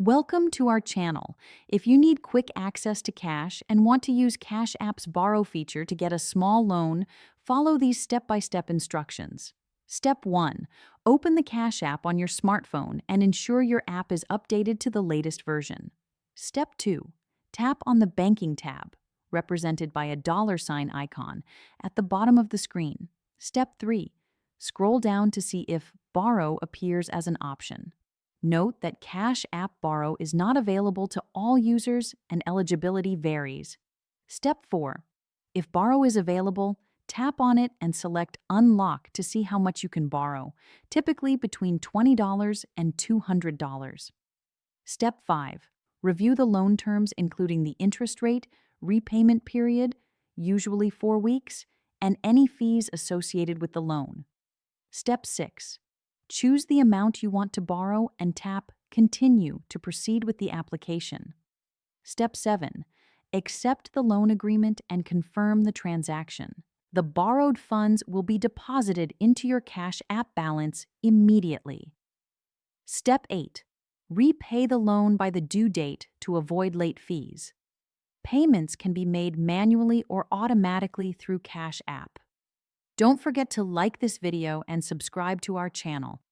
Welcome to our channel. If you need quick access to cash and want to use Cash App's Borrow feature to get a small loan, follow these step-by-step instructions. Step 1. Open the Cash App on your smartphone and ensure your app is updated to the latest version. Step 2. Tap on the Banking tab, represented by a $ icon, at the bottom of the screen. Step 3. Scroll down to see if Borrow appears as an option. Note that Cash App Borrow is not available to all users and eligibility varies. Step 4. If Borrow is available, tap on it and select Unlock to see how much you can borrow, typically between $20 and $200. Step 5. Review the loan terms including the interest rate, repayment period, usually 4 weeks, and any fees associated with the loan. Step 6. Choose the amount you want to borrow and tap Continue to proceed with the application. Step 7. Accept the loan agreement and confirm the transaction. The borrowed funds will be deposited into your Cash App balance immediately. Step 8. Repay the loan by the due date to avoid late fees. Payments can be made manually or automatically through Cash App. Don't forget to like this video and subscribe to our channel.